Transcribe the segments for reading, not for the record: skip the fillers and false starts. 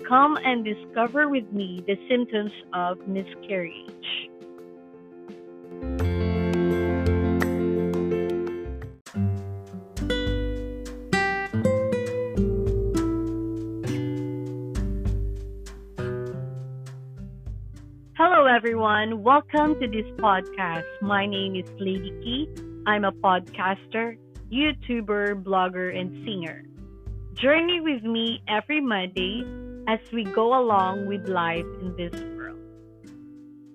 Come and discover with me the symptoms of miscarriage. Hello, everyone. Welcome to this podcast. My name is Lady Key. I'm a podcaster, YouTuber, blogger, and singer. Journey with me every Monday as we go along with life in this world.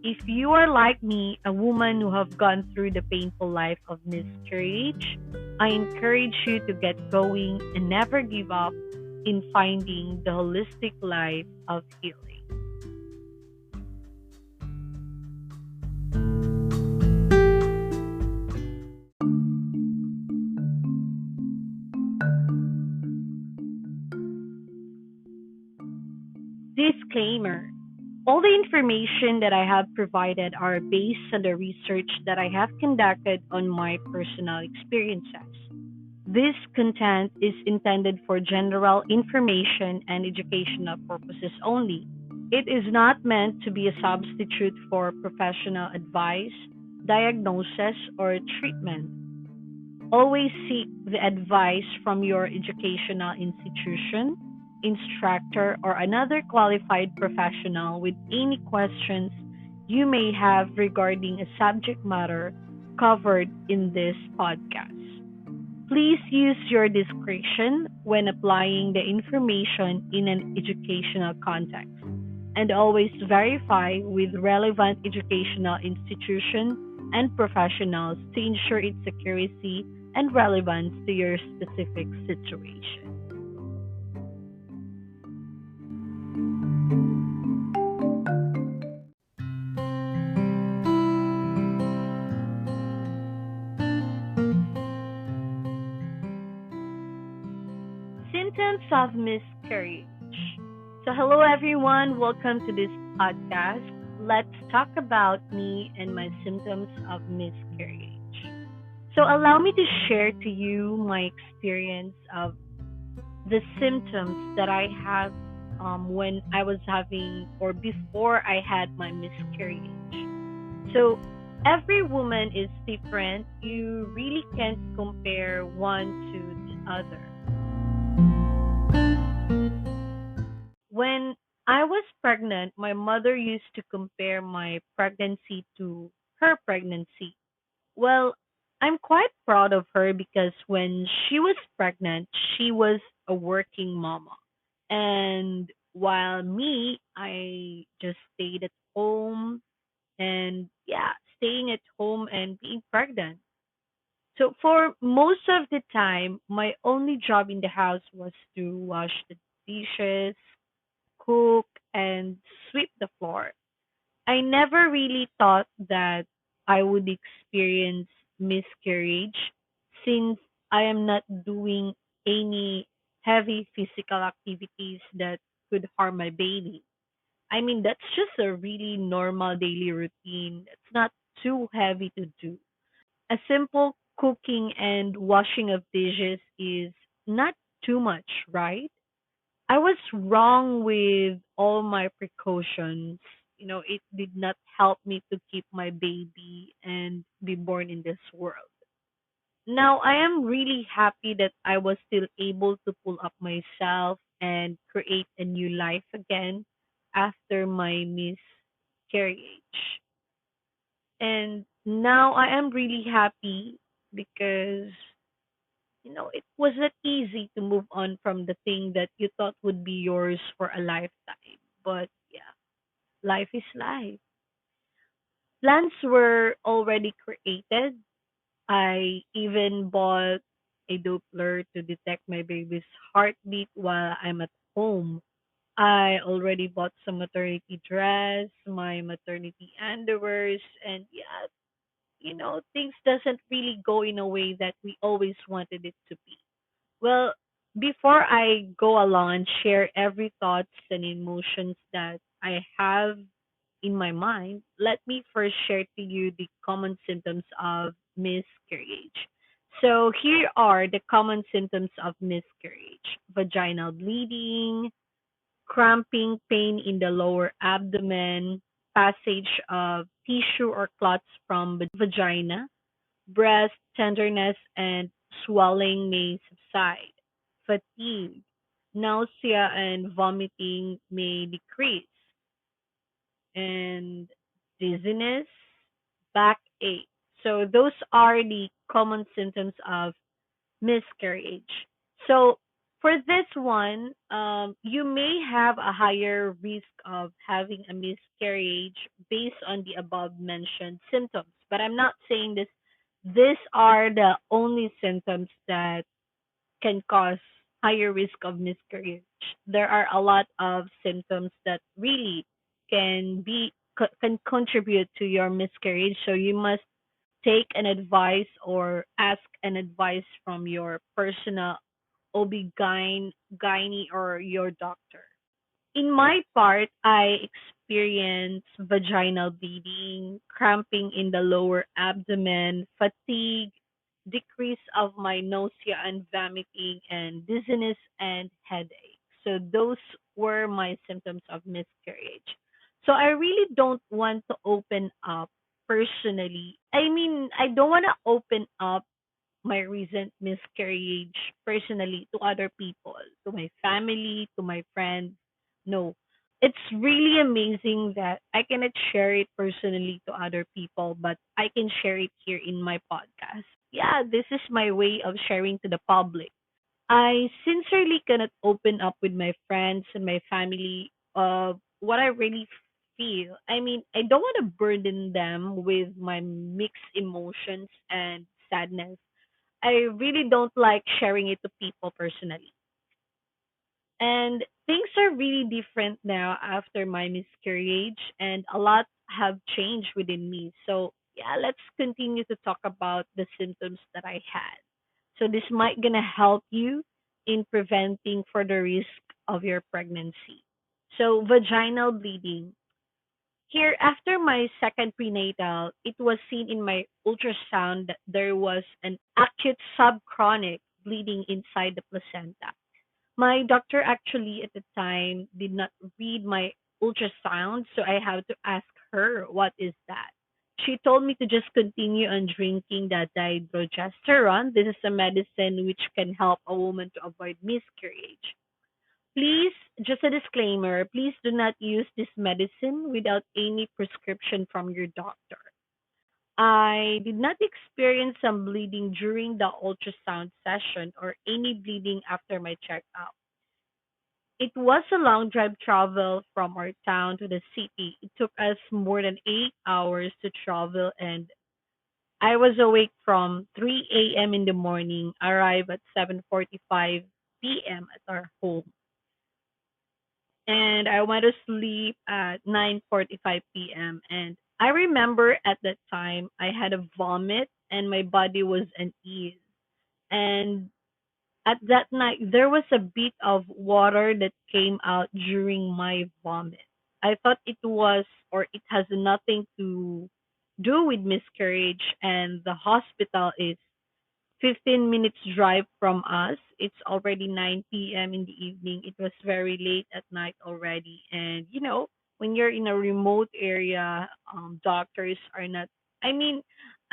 If you are like me, a woman who have gone through the painful life of miscarriage, I encourage you to get going and never give up in finding the holistic life of healing. Disclaimer: all the information that I have provided are based on the research that I have conducted on my personal experiences. This content is intended for general information and educational purposes only. It is not meant to be a substitute for professional advice, diagnosis, or treatment. Always seek the advice from your educational institution, instructor, or another qualified professional with any questions you may have regarding a subject matter covered in this podcast. Please use your discretion when applying the information in an educational context, and always verify with relevant educational institutions and professionals to ensure its accuracy and relevance to your specific situation. Symptoms of miscarriage. So, hello everyone, welcome to this podcast. Let's talk about me and my symptoms of miscarriage. So, allow me to share to you my experience of the symptoms that I had when I was having or before I had my miscarriage. So, every woman is different. You really can't compare one to the other. When I was pregnant, my mother used to compare my pregnancy to her pregnancy. Well, I'm quite proud of her because when she was pregnant, she was a working mama. And while me, I just stayed at home and yeah, staying at home and being pregnant. So for most of the time, my only job in the house was to wash the dishes, cook, and sweep the floor. I never really thought that I would experience miscarriage since I am not doing any heavy physical activities that could harm my baby. I mean, that's just a really normal daily routine. It's not too heavy to do. A simple cooking and washing of dishes is not too much, right? I was wrong with all my precautions. It did not help me to keep my baby and be born in this world. Now, I am really happy that I was still able to pull up myself and create a new life again after my miscarriage. And now I am really happy because it wasn't easy to move on from the thing that you thought would be yours for a lifetime. But yeah, life is life. Plans were already created. I even bought a Doppler to detect my baby's heartbeat while I'm at home. I already bought some maternity dress, my maternity underwears, and yeah, things doesn't really go in a way that we always wanted it to be. Well, before I go along and share every thoughts and emotions that I have in my mind, let me first share to you the common symptoms of miscarriage. So here are the common symptoms of miscarriage: vaginal bleeding, cramping, pain in the lower abdomen, passage of tissue or clots from vagina, breast tenderness and swelling may subside, fatigue, nausea and vomiting may decrease, and dizziness, backache. So those are the common symptoms of miscarriage. So for this one, you may have a higher risk of having a miscarriage based on the above mentioned symptoms. But I'm not saying this. These are the only symptoms that can cause higher risk of miscarriage. There are a lot of symptoms that really can contribute to your miscarriage. So you must take an advice or ask an advice from your personal gynae or your doctor. In my part, I experience vaginal bleeding, cramping in the lower abdomen, fatigue, decrease of my nausea and vomiting, and dizziness and headache. So those were my symptoms of miscarriage. So I really don't want to open up personally. I mean, I don't want to open up my recent miscarriage personally to other people, to my family, to my friends. No. It's really amazing that I cannot share it personally to other people, but I can share it here in my podcast. Yeah, this is my way of sharing to the public. I sincerely cannot open up with my friends and my family of what I really feel. I mean, I don't want to burden them with my mixed emotions and sadness. I really don't like sharing it to people personally. And things are really different now after my miscarriage, and a lot have changed within me. So, yeah, let's continue to talk about the symptoms that I had. So, this might gonna help you in preventing further risk of your pregnancy. So, vaginal bleeding. Here, after my second prenatal, it was seen in my ultrasound that there was an acute subchronic bleeding inside the placenta. My doctor actually at the time did not read my ultrasound, so I have to ask her, what is that? She told me to just continue on drinking the dihydrogesterone. This is a medicine which can help a woman to avoid miscarriage. Please, just a disclaimer, please do not use this medicine without any prescription from your doctor. I did not experience some bleeding during the ultrasound session or any bleeding after my checkup. It was a long drive travel from our town to the city. It took us more than 8 hours to travel, and I was awake from 3 a.m. in the morning, arrived at 7:45 p.m. at our home, and I went to sleep at 9:45 p.m. And I remember at that time I had a vomit and my body was unease. And at that night there was a bit of water that came out during my vomit. I thought it was or it has nothing to do with miscarriage, and the hospital is 15 minutes drive from us. It's already 9 p.m. in the evening. It was very late at night already. And, when you're in a remote area, doctors are not, I mean,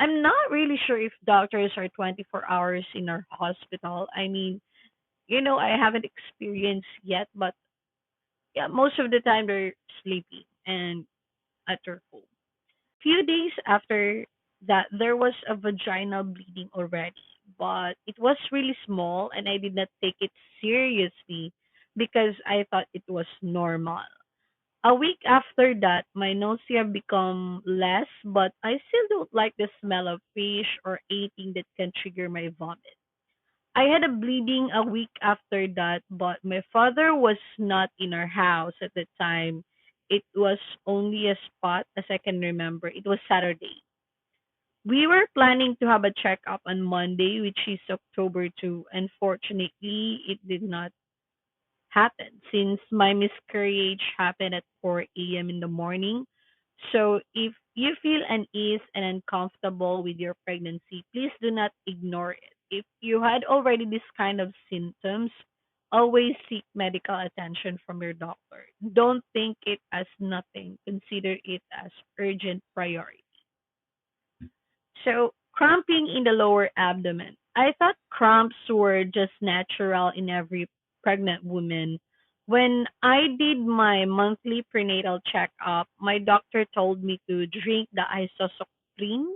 I'm not really sure if doctors are 24 hours in our hospital. I mean, I haven't experienced yet, but yeah, most of the time they're sleeping and at their home. Few days after that, there was a vaginal bleeding already, but it was really small and I did not take it seriously because I thought it was normal. A week after that, my nausea become less, but I still don't like the smell of fish or anything that can trigger my vomit. I had a bleeding a week after that, but my father was not in our house at the time. It was only a spot, as I can remember. It was Saturday. We were planning to have a checkup on Monday, which is October 2. Unfortunately, it did not happen since my miscarriage happened at 4 a.m. in the morning. So if you feel unease and uncomfortable with your pregnancy, please do not ignore it. If you had already this kind of symptoms, Always seek medical attention from your doctor. Don't think it as nothing. Consider it as urgent priority. So, cramping in the lower abdomen. I thought cramps were just natural in every pregnant woman. When I did my monthly prenatal checkup, my doctor told me to drink the isosoclene,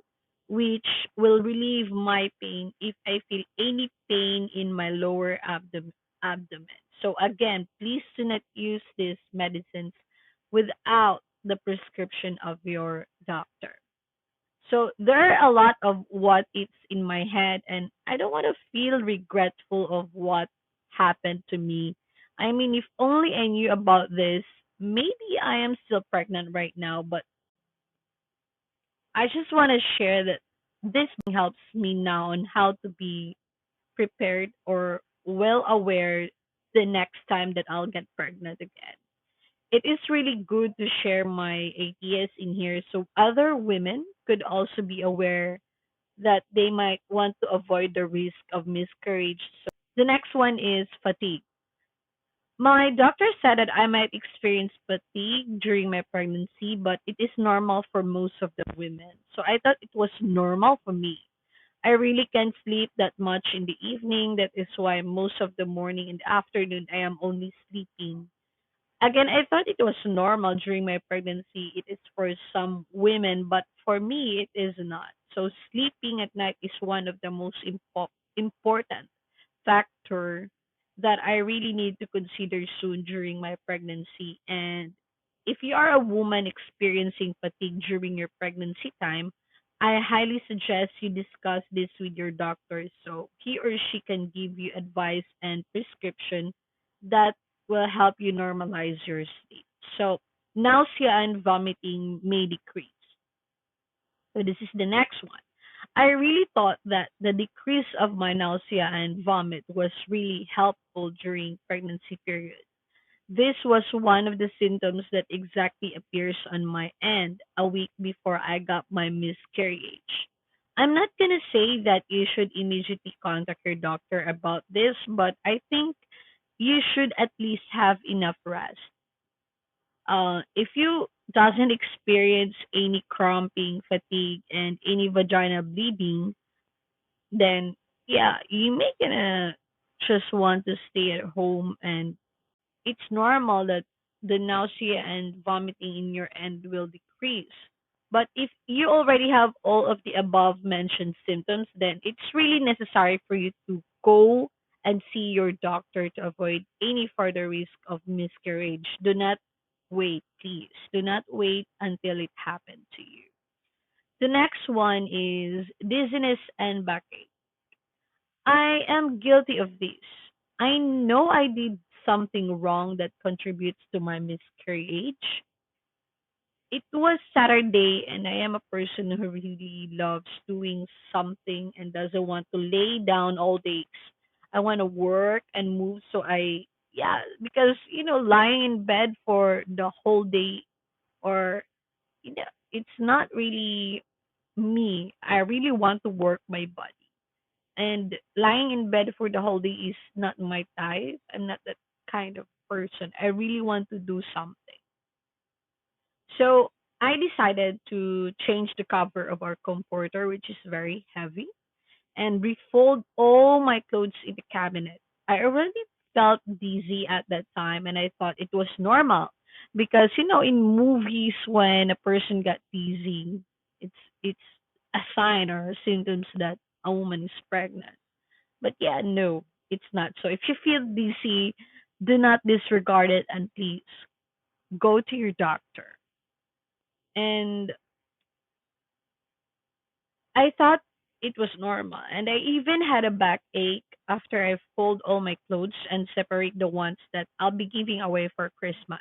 which will relieve my pain if I feel any pain in my lower abdomen. So again, please do not use these medicines without the prescription of your doctor. So there are a lot of what ifs in my head, and I don't want to feel regretful of what happened to me. I mean, if only I knew about this, maybe I am still pregnant right now, but I just want to share that this helps me now on how to be prepared or well aware the next time that I'll get pregnant again. It is really good to share my ideas in here so other women could also be aware that they might want to avoid the risk of miscarriage. So the next one is fatigue. My doctor said that I might experience fatigue during my pregnancy, but it is normal for most of the women. So I thought it was normal for me. I really can't sleep that much in the evening. That is why most of the morning and afternoon I am only sleeping. Again, I thought it was normal during my pregnancy. It is for some women, but for me, it is not. So, sleeping at night is one of the most important factor that I really need to consider soon during my pregnancy. And if you are a woman experiencing fatigue during your pregnancy time, I highly suggest you discuss this with your doctor so he or she can give you advice and prescription that will help you normalize your sleep. So, nausea and vomiting may decrease. So, this is the next one. I really thought that the decrease of my nausea and vomit was really helpful during pregnancy period. This was one of the symptoms that exactly appears on my end a week before I got my miscarriage. I'm not going to say that you should immediately contact your doctor about this, but I think you should at least have enough rest. If you doesn't experience any cramping, fatigue, and any vaginal bleeding, then yeah, you may gonna just want to stay at home, and it's normal that the nausea and vomiting in your end will decrease. But if you already have all of the above mentioned symptoms, then it's really necessary for you to go and see your doctor to avoid any further risk of miscarriage. Do not wait, please. Do not wait until it happened to you. The next one is dizziness and backache. I am guilty of this. I know I did something wrong that contributes to my miscarriage. It was Saturday, and I am a person who really loves doing something and doesn't want to lay down all day. I want to work and move. So yeah, because, lying in bed for the whole day or, it's not really me. I really want to work my body. And lying in bed for the whole day is not my type. I'm not that kind of person. I really want to do something. So I decided to change the cover of our comforter, which is very heavy, and refold all my clothes in the cabinet. I already felt dizzy at that time, and I thought it was normal because, in movies when a person got dizzy, it's a sign or symptoms that a woman is pregnant. But yeah, no, it's not. So if you feel dizzy, do not disregard it and please go to your doctor. And I thought it was normal. And I even had a backache after I fold all my clothes and separate the ones that I'll be giving away for Christmas.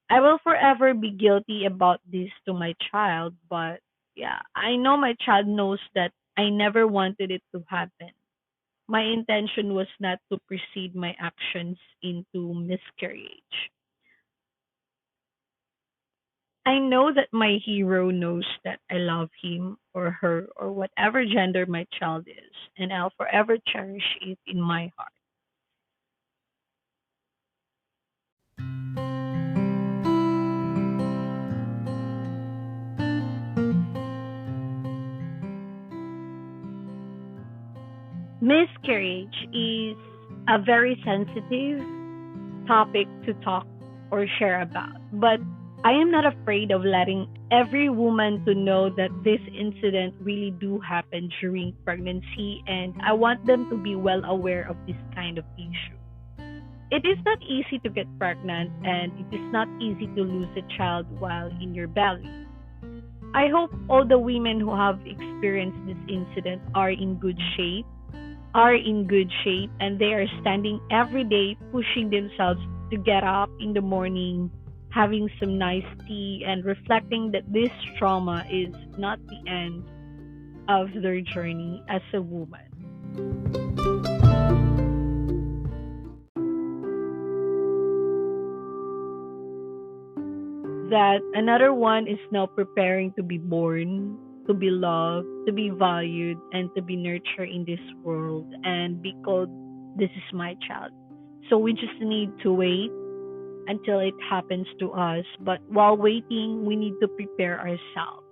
I will forever be guilty about this to my child, but yeah, I know my child knows that I never wanted it to happen. My intention was not to precede my actions into miscarriage. I know that my hero knows that I love him or her or whatever gender my child is, and I'll forever cherish it in my heart. Miscarriage is a very sensitive topic to talk or share about, but I am not afraid of letting every woman to know that this incident really do happen during pregnancy, and I want them to be well aware of this kind of issue. It is not easy to get pregnant, and it is not easy to lose a child while in your belly. I hope all the women who have experienced this incident are in good shape, and they are standing every day pushing themselves to get up in the morning, having some nice tea, and reflecting that this trauma is not the end of their journey as a woman. That another one is now preparing to be born, to be loved, to be valued, and to be nurtured in this world and be called, this is my child. So we just need to wait until it happens to us. But while waiting, we need to prepare ourselves.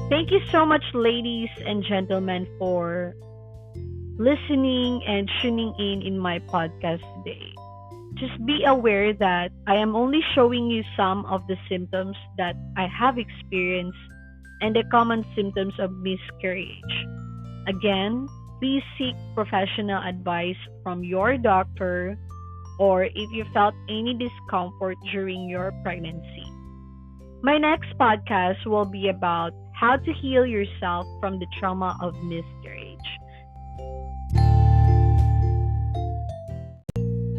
Thank you so much, ladies and gentlemen, for listening and tuning in my podcast today. Just be aware that I am only showing you some of the symptoms that I have experienced and the common symptoms of miscarriage. Again, please seek professional advice from your doctor or if you felt any discomfort during your pregnancy. My next podcast will be about how to heal yourself from the trauma of miscarriage.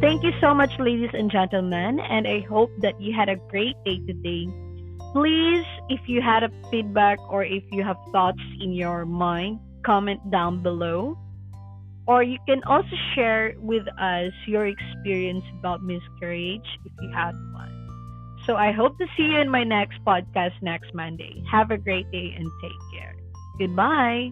Thank you so much, ladies and gentlemen, and I hope that you had a great day today. Please, if you had a feedback or if you have thoughts in your mind, comment down below. Or you can also share with us your experience about miscarriage if you had one. So I hope to see you in my next podcast next Monday. Have a great day and take care. Goodbye.